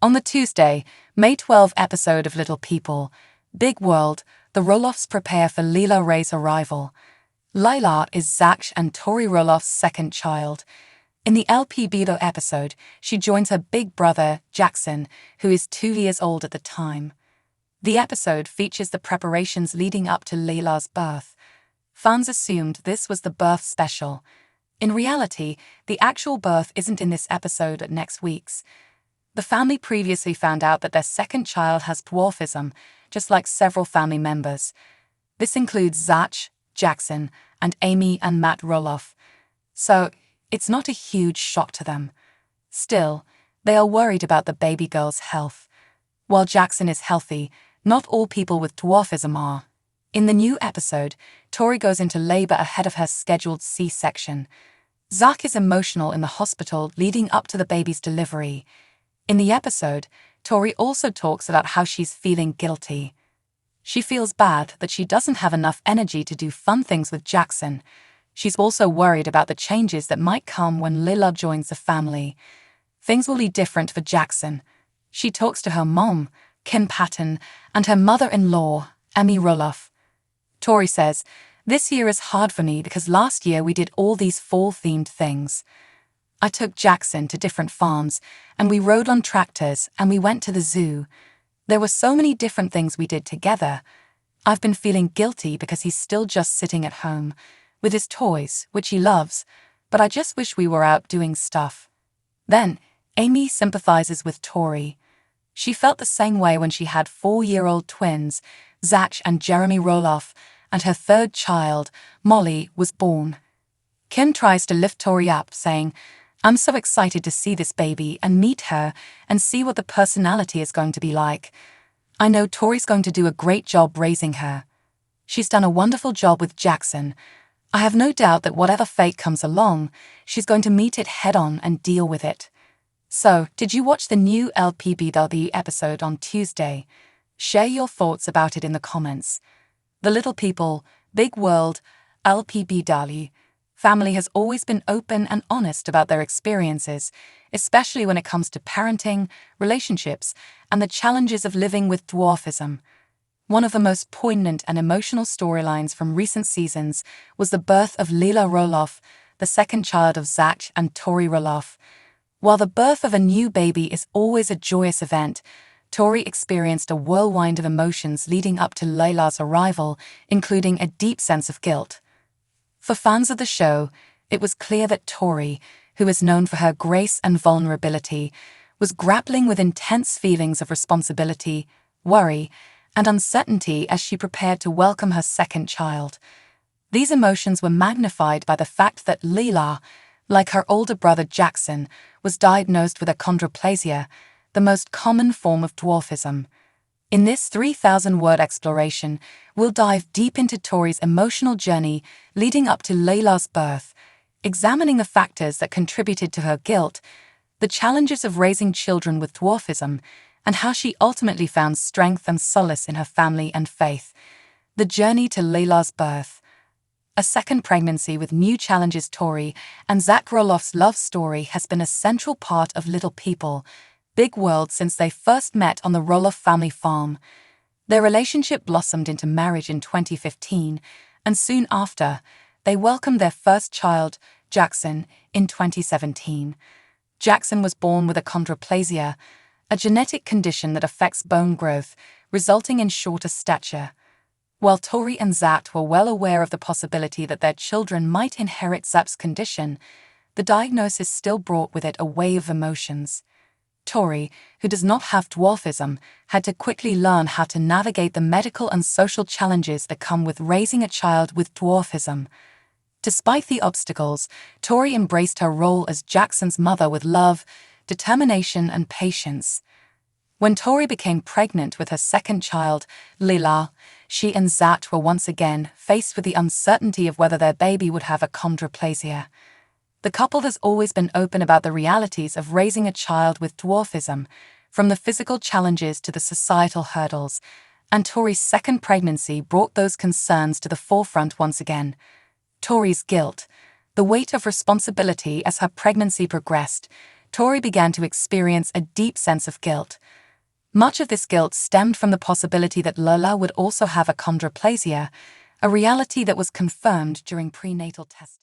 On the Tuesday, May 12 episode of Little People, Big World, the Roloffs prepare for Lilah Ray's arrival. Lilah is Zach and Tori Roloff's second child. In the LPBW episode, she joins her big brother, Jackson, who is 2 years old at the time. The episode features the preparations leading up to Lilah's birth. Fans assumed this was the birth special. In reality, the actual birth isn't in this episode at next week's. The family previously found out that their second child has dwarfism, just like several family members. This includes Zach, Jackson, and Amy and Matt Roloff. So, it's not a huge shock to them. Still, they are worried about the baby girl's health. While Jackson is healthy, not all people with dwarfism are. In the new episode, Tori goes into labor ahead of her scheduled C-section. Zach is emotional in the hospital leading up to the baby's delivery. In the episode, Tori also talks about how she's feeling guilty. She feels bad that she doesn't have enough energy to do fun things with Jackson. She's also worried about the changes that might come when Lilah joins the family. Things will be different for Jackson. She talks to her mom, Kim Patton, and her mother-in-law, Amy Roloff. Tori says, "This year is hard for me because last year we did all these fall-themed things. I took Jackson to different farms, and we rode on tractors, and we went to the zoo. There were so many different things we did together. I've been feeling guilty because he's still just sitting at home, with his toys, which he loves, but I just wish we were out doing stuff." Then, Amy sympathizes with Tori. She felt the same way when she had 4-year-old twins, Zach and Jeremy Roloff, and her third child, Molly, was born. Kim tries to lift Tori up, saying, "I'm so excited to see this baby and meet her and see what the personality is going to be like. I know Tori's going to do a great job raising her. She's done a wonderful job with Jackson. I have no doubt that whatever fate comes along, she's going to meet it head-on and deal with it." So, did you watch the new LPBW episode on Tuesday? Share your thoughts about it in the comments. The Little People, Big World, LPBW family has always been open and honest about their experiences, especially when it comes to parenting, relationships, and the challenges of living with dwarfism. One of the most poignant and emotional storylines from recent seasons was the birth of Lilah Roloff, the second child of Zach and Tori Roloff. While the birth of a new baby is always a joyous event, Tori experienced a whirlwind of emotions leading up to Lilah's arrival, including a deep sense of guilt. For fans of the show, it was clear that Tori, who is known for her grace and vulnerability, was grappling with intense feelings of responsibility, worry, and uncertainty as she prepared to welcome her second child. These emotions were magnified by the fact that Lilah, like her older brother Jackson, was diagnosed with achondroplasia, the most common form of dwarfism. In this 3,000-word exploration, we'll dive deep into Tori's emotional journey leading up to Lilah's birth, examining the factors that contributed to her guilt, the challenges of raising children with dwarfism, and how she ultimately found strength and solace in her family and faith. The journey to Lilah's birth. A second pregnancy with new challenges. Tori and Zach Roloff's love story has been a central part of Little People, Big World since they first met on the Roloff family farm. Their relationship blossomed into marriage in 2015, and soon after, they welcomed their first child, Jackson, in 2017. Jackson was born with achondroplasia, a genetic condition that affects bone growth, resulting in shorter stature. While Tori and Zach were well aware of the possibility that their children might inherit Zach's condition, the diagnosis still brought with it a wave of emotions. Tori, who does not have dwarfism, had to quickly learn how to navigate the medical and social challenges that come with raising a child with dwarfism. Despite the obstacles, Tori embraced her role as Jackson's mother with love, determination, and patience. When Tori became pregnant with her second child, Lilah, she and Zach were once again faced with the uncertainty of whether their baby would have achondroplasia. The couple has always been open about the realities of raising a child with dwarfism, from the physical challenges to the societal hurdles, and Tori's second pregnancy brought those concerns to the forefront once again. Tori's guilt, the weight of responsibility as her pregnancy progressed, Tori began to experience a deep sense of guilt. Much of this guilt stemmed from the possibility that Lilah would also have achondroplasia, a reality that was confirmed during prenatal testing.